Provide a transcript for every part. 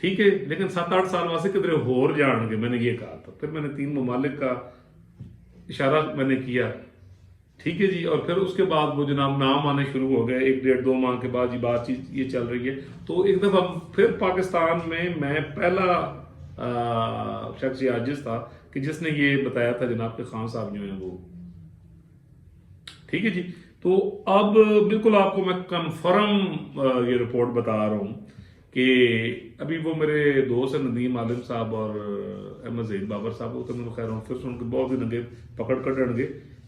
ٹھیک ہے، لیکن 7-8 سال واسطے کدھر ہور جان گے، میں نے یہ کہا تھا. پھر میں نے 3 ممالک کا اشارہ میں نے کیا. ٹھیک ہے جی. اور پھر اس کے بعد وہ جناب نام آنے شروع ہو گئے. 1-1.5-2 ماہ کے بعد یہ بات چیت یہ چل رہی ہے. تو ایک دفعہ پھر پاکستان میں پہلا شخص یہ عاجز تھا کہ جس نے یہ بتایا تھا جناب کہ خان صاحب جو ہیں وہ. ٹھیک ہے جی. تو اب بالکل آپ کو میں کنفرم یہ رپورٹ بتا رہا ہوں کہ ابھی وہ میرے دوست ہیں ندیم عالم صاحب اور احمد زید بابر صاحب، وہ تو میرے خیر ہوں پھر سن کے بہت ہی ننگے پکڑ کٹن گے،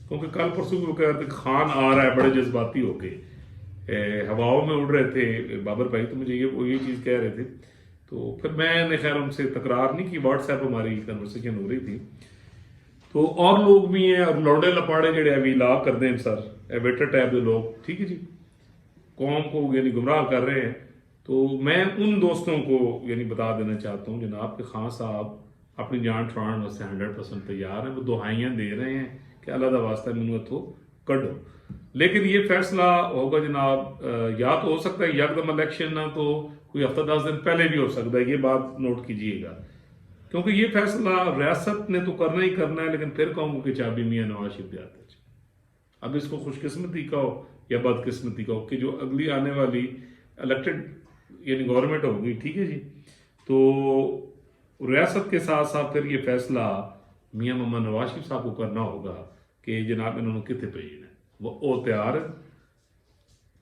کیونکہ کل پرسوں بھی وہ کہہ رہے تھے خان آ رہا ہے، بڑے جذباتی ہو کے ہواؤں میں اڑ رہے تھے بابر بھائی، تو مجھے یہ چیز کہہ رہے تھے. تو پھر میں نے خیر ان سے تکرار نہیں کی، واٹس ایپ ہماری کنورسیشن ہو رہی تھی. تو اور لوگ بھی ہیں، اور لوڑے لپاڑے جڑے ابھی لا کر دیں سر ویٹر ٹیب جو لوگ، ٹھیک ہے جی، قوم کو یعنی گمراہ کر رہے ہیں. تو میں ان دوستوں کو یعنی بتا دینا چاہتا ہوں جناب کہ خان صاحب اپنی جان چھڑان واسطے 100% تیار ہیں. وہ دہائیاں دے رہے ہیں کہ اللہ دا واسطہ مینوں اتھوں کڈو. لیکن یہ فیصلہ ہوگا جناب یا تو ہو سکتا ہے یکدم الیکشن، نہ تو کوئی ہفتہ 10 دن پہلے بھی ہو سکتا ہے. یہ بات نوٹ کیجئے گا، کیونکہ یہ فیصلہ ریاست نے تو کرنا ہی کرنا ہے، لیکن پھر کہوں گا کہ چابی میاں نواز شریف دیتے ہیں. اب اس کو خوش قسمتی کا ہو یا بد قسمتی کا ہو کہ جو اگلی آنے والی الیکٹڈ یعنی گورنمنٹ ہوگی، ٹھیک ہے جی، تو ریاست کے ساتھ ساتھ پھر یہ فیصلہ میاں محمد نواز شریف صاحب کو کرنا ہوگا کہ جناب انہوں نے کتنے بھیجنا ہے. وہ تیار ہے.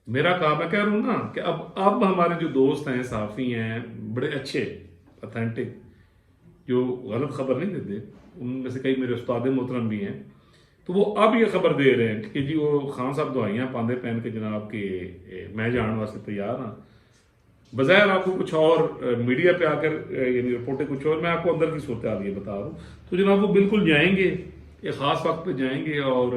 میرا کام میں کہہ رہا ہوں نا کہ اب ہمارے جو دوست ہیں، صحافی ہیں، بڑے اچھے اتھینٹک، جو غلط خبر نہیں دیتے، ان میں سے کئی میرے استاد محترم بھی ہیں، تو وہ اب یہ خبر دے رہے ہیں کہ جی وہ خان صاحب دعائیاں پاندے پہن کے جناب کہ میں جان واسطے تیار ہوں. بظاہر آپ کو کچھ اور میڈیا پہ آ کر یعنی رپورٹیں کچھ اور، میں آپ کو اندر کی صورتحال یہ بتا رہا ہوں. تو جناب وہ بالکل جائیں گے، ایک خاص وقت پہ جائیں گے، اور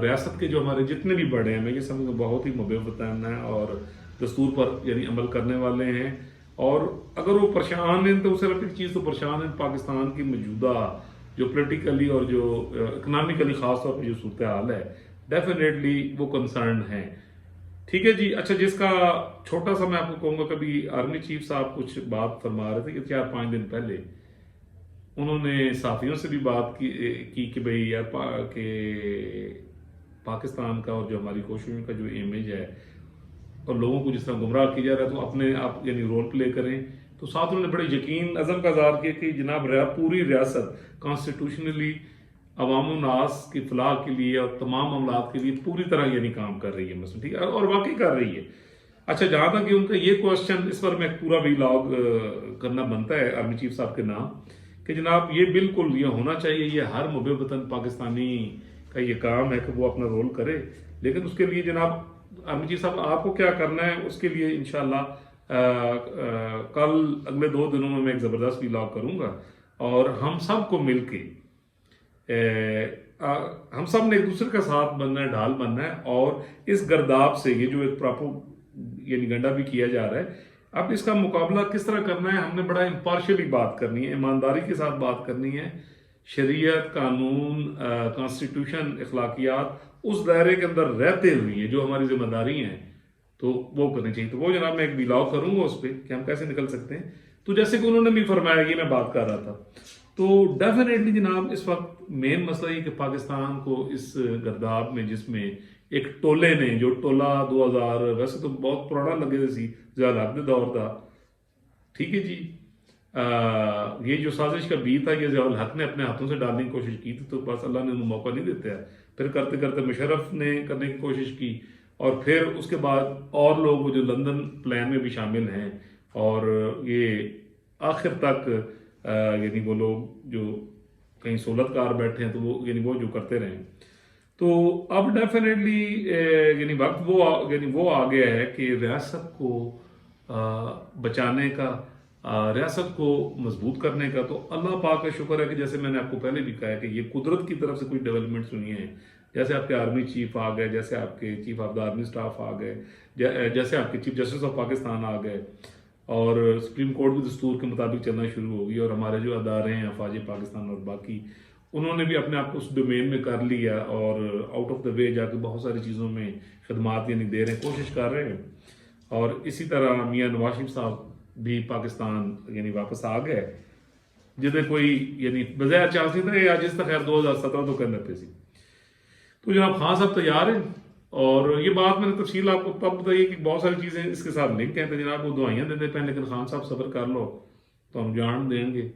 ریاست کے جو ہمارے جتنے بھی بڑے ہیں، میں یہ سمجھوں بہت ہی محب وطن ہیں اور دستور پر یعنی عمل کرنے والے ہیں. اور اگر وہ پریشان ہیں تو صرف ایک چیز تو پریشان ہیں، پاکستان کی موجودہ جو پولیٹیکلی اور جو اکنامکلی خاص طور پہ جو صورتحال ہے، ڈیفینیٹلی وہ کنسرنڈ ہیں. ٹھیک ہے جی. اچھا، جس کا چھوٹا سا میں آپ کو کہوں گا، کبھی آرمی چیف صاحب کچھ بات فرما رہے تھے کہ 4-5 دن پہلے انہوں نے صحافیوں سے بھی بات کی کہ بھئی یار کہ پاکستان کا اور جو ہماری کوششوں کا جو امیج ہے اور لوگوں کو جس طرح گمراہ کیا جا رہا ہے، تو اپنے آپ یعنی رول پلے کریں. تو ساتھ انہوں نے بڑے یقین عزم کا اظہار کیا کہ جناب پوری ریاست کانسٹیٹیوشنلی عوام الناس کی فلاح کے لیے اور تمام معاملات کے لیے پوری طرح یعنی کام کر رہی ہے مثلا، ٹھیک ہے، اور واقعی کر رہی ہے. اچھا، جہاں تک کہ ان کا یہ کوشچن، اس پر میں پورا ویلاگ کرنا بنتا ہے آرمی چیف صاحب کے نام، کہ جناب یہ بالکل یہ ہونا چاہیے، یہ ہر محب وطن پاکستانی کا یہ کام ہے کہ وہ اپنا رول کرے. لیکن اس کے لیے جناب آرمی چیف صاحب آپ کو کیا کرنا ہے، اس کے لیے انشاءاللہ کل اگلے 2 دنوں میں ایک زبردست ویلاگ کروں گا، اور ہم سب کو مل کے ہم سب نے ایک دوسرے کا ساتھ بننا ہے، ڈھال بننا ہے، اور اس گرداب سے یہ جو ایک یعنی گنڈا بھی کیا جا رہا ہے، اب اس کا مقابلہ کس طرح کرنا ہے. ہم نے بڑا امپارشلی بات کرنی ہے، ایمانداری کے ساتھ بات کرنی ہے. شریعت، قانون، کانسٹیٹیوشن، اخلاقیات اس دائرے کے اندر رہتے ہوئے جو ہماری ذمہ داری ہیں تو وہ کرنی چاہیے. تو وہ جناب میں ایک ویلاگ کروں گا اس پہ کہ ہم کیسے نکل سکتے ہیں. تو جیسے کہ انہوں نے بھی فرمایا، یہ میں بات کر رہا تھا، تو ڈیفینیٹلی جناب اس وقت مین مسئلہ یہ کہ پاکستان کو اس گرداب میں، جس میں ایک ٹولے نے، جو ٹولہ 2000 ویسے تو بہت پرانا لگے سی، ضیاء الحق دے دور تھا، ٹھیک ہے جی، یہ جو سازش کا بی تھا یہ ضیاء الحق نے اپنے ہاتھوں سے ڈالنے کی کوشش کی تھی، تو بس اللہ نے انہیں موقع نہیں دیتا ہے. پھر کرتے کرتے مشرف نے کرنے کی کوشش کی، اور پھر اس کے بعد اور لوگ جو لندن پلان میں بھی شامل ہیں، اور یہ آخر تک یعنی وہ لوگ جو کہیں سہولت کار بیٹھے ہیں، تو وہ یعنی وہ جو کرتے رہے. تو اب ڈیفینیٹلی یعنی وقت وہ آ گیا ہے کہ ریاست کو بچانے کا، ریاست کو مضبوط کرنے کا. تو اللہ پاک کا شکر ہے کہ جیسے میں نے آپ کو پہلے بھی کہا ہے کہ یہ قدرت کی طرف سے کوئی ڈیولپمنٹس ہوئی ہیں، جیسے آپ کے آرمی چیف آ گئے، جیسے آپ کے chief of the army staff آ گئے، جیسے آپ کے چیف جسٹس آف پاکستان آ گئے، اور سپریم کورٹ بھی دستور کے مطابق چلنا شروع ہو گئی، اور ہمارے جو ادارے ہیں افواج پاکستان اور باقی، انہوں نے بھی اپنے آپ کو اس ڈومین میں کر لیا، اور آؤٹ آف دا وے جا کے بہت ساری چیزوں میں خدمات یعنی دے رہے ہیں، کوشش کر رہے ہیں. اور اسی طرح میاں نواز شریف صاحب بھی پاکستان یعنی واپس آ گئے جدے کوئی یعنی بظاہر چانس نہیں تھا آج اس تک خیر 2017 تو کے اندر پہ سی. تو جناب خان صاحب تیار ہیں اور یہ بات میں نے تفصیل آپ کو تب بتائی کہ بہت ساری چیزیں اس کے ساتھ لنک ہیں تو جناب وہ دعائیاں دیتے پہ لیکن خان صاحب صبر کر لو تو ہم جان دیں گے.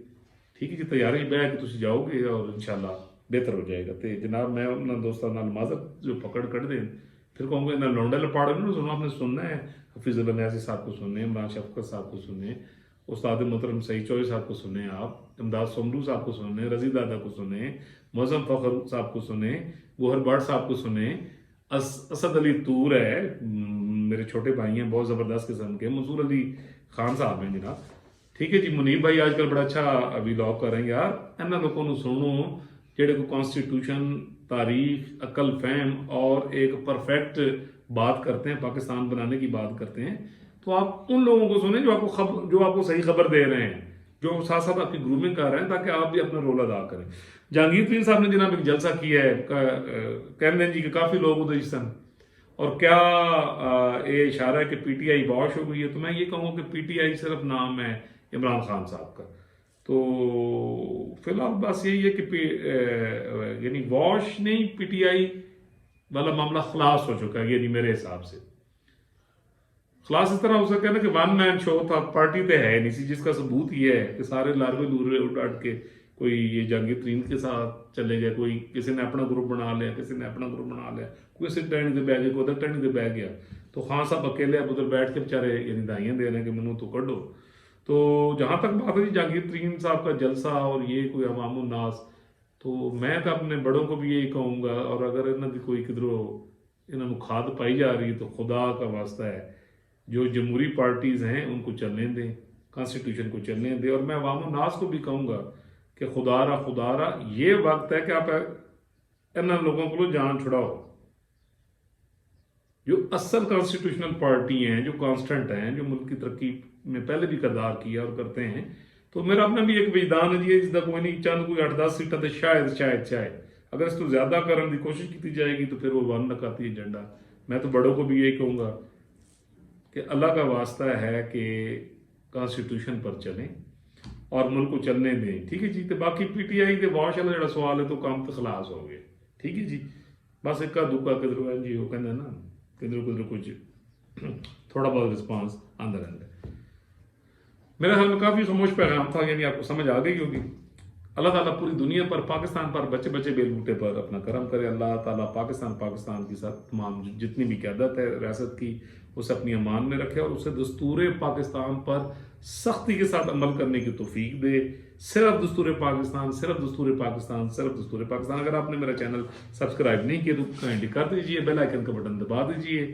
ٹھیک ہے جی تیاری بہ کے تھی جاؤ گے اور انشاءاللہ بہتر ہو جائے گا. تو جناب میں انہوں نے دوستوں معذرت جو پکڑ کر دیں پھر کہوں گے نہ لونڈے لپاڑے نا سنو آپ نے سننا ہے. حفیظ اللہ نیازی صاحب کو سنیں, عمران شفقت صاحب کو سنیں, استاد محترم سعید چوہدری صاحب کو سنیں, آپ امداد سومرو صاحب کو سنیں, رضی دادا کو سنیں, معظم فخر صاحب کو سنیں, گوہر بٹ صاحب کو سنیں, اسد علی طور ہے میرے چھوٹے بھائی ہیں بہت زبردست قسم کے, منصور علی خان صاحب ہیں جناب. ٹھیک ہے جی منیب بھائی آج کل بڑا اچھا ولاگ کر رہے ہیں یار. انہوں لوگوں کو سنو جہے کو کانسٹیٹیوشن تاریخ عقل فہم اور ایک پرفیکٹ بات کرتے ہیں پاکستان بنانے کی بات کرتے ہیں تو آپ ان لوگوں کو سنیں جو آپ کو صحیح خبر دے رہے ہیں, جو ساتھ ساتھ آپ کی گرومنگ کر رہے ہیں تاکہ آپ بھی اپنا رول ادا کریں. جہانگیر ترین صاحب نے جناب ایک جلسہ کیا ہے کہنے جی کہ کافی لوگ ادھر سن اور کیا یہ اشارہ ہے کہ پی ٹی آئی واش ہو گئی ہے. تو میں یہ کہوں کہ پی ٹی آئی صرف نام ہے عمران خان صاحب کا. تو فی الحال بس یہی ہے کہ یعنی واش نہیں پی ٹی آئی والا معاملہ خلاص ہو چکا ہے یعنی میرے حساب سے. خلاص اس طرح ہو سکتا ہے نا کہ ون مین شو تھا, پارٹی تو ہے نہیں سی جس کا ثبوت یہ ہے کہ سارے لارے لورے اٹھ کے کوئی یہ جہانگیر ترین کے ساتھ چلے گئے, کوئی کسی نے اپنا گروپ بنا لیا, کسی نے اپنا گروپ بنا لیا, کوئی اس ٹریننگ سے بہ گیا, کوئی ادھر ٹریننگ سے بہ گیا. تو خان صاحب اکیلے اب ادھر بیٹھ کے بیچارے یعنی دائیاں دے رہے ہیں کہ منو تو کڈو. تو جہاں تک بات ہے جی جہانگیر ترین صاحب کا جلسہ اور یہ کوئی عوام الناس, تو میں تو اپنے بڑوں کو بھی یہی کہوں گا اور اگر انہوں کی کوئی کدھروں انہوں کھاد پائی جا رہی ہے تو خدا کا واسطہ ہے جو جمہوری پارٹیز ہیں ان کو چلنے دیں, کانسٹیٹیوشن کو چلنے دیں. اور میں عوام الناس کو بھی کہوں گا کہ خدا را یہ وقت ہے کہ آپ ان لوگوں کو جان چھڑاؤ جو اصل کانسٹیٹیوشنل پارٹی ہیں, جو کانسٹنٹ ہیں, جو ملک کی ترقی میں پہلے بھی کردار کیا اور کرتے ہیں. تو میرا اپنا بھی ایک وجدان ہے جی اس کا کوئی نہیں چند کوئی 8-10 سیٹیں تو شاید اگر اس کو زیادہ کرنے کی کوشش کی جائے گی تو پھر وہ ون نکاتی ایجنڈا. میں تو بڑوں کو بھی یہی کہوں گا کہ اللہ کا واسطہ ہے کہ کانسٹیٹیوشن پر چلیں اور ملک کو چلنے دیں. ٹھیک ہے جی. تو باقی پی ٹی آئی کے واش والا جڑا سوال ہے تو کام تو خلاص ہو گئے. ٹھیک ہے جی. بس ایک دکا کدھر جی وہ کہنا نا کدھر کچھ تھوڑا بہت رسپانس آندہ رہتا ہے. میرے خیال میں کافی خاموش پیغام تھا یعنی آپ کو سمجھ آ گئی ہوگی. اللہ تعالیٰ پوری دنیا پر پاکستان پر بچے بیل بوٹے پر اپنا کرم کرے. اللہ تعالیٰ پاکستان کی ساتھ تمام جتنی بھی قیادت ہے ریاست کی اسے اپنی امان میں رکھے اور اسے دستور پاکستان پر سختی کے ساتھ عمل کرنے کی توفیق دے. صرف دستور پاکستان. اگر آپ نے میرا چینل سبسکرائب نہیں کیا تو کائنڈلی کر دیجئے, بیل آئیکن کا بٹن دبا دیجئے.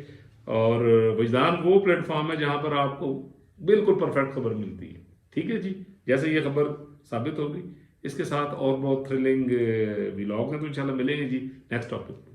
اور وجدان وہ پلیٹ فارم ہے جہاں پر آپ کو بالکل پرفیکٹ خبر ملتی ہے. ٹھیک ہے جی. جیسے یہ خبر ثابت ہوگی اس کے ساتھ اور بہت تھرلنگ ولاگ ہیں تو انشاءاللہ ملیں گے جی نیکسٹ ٹاپک.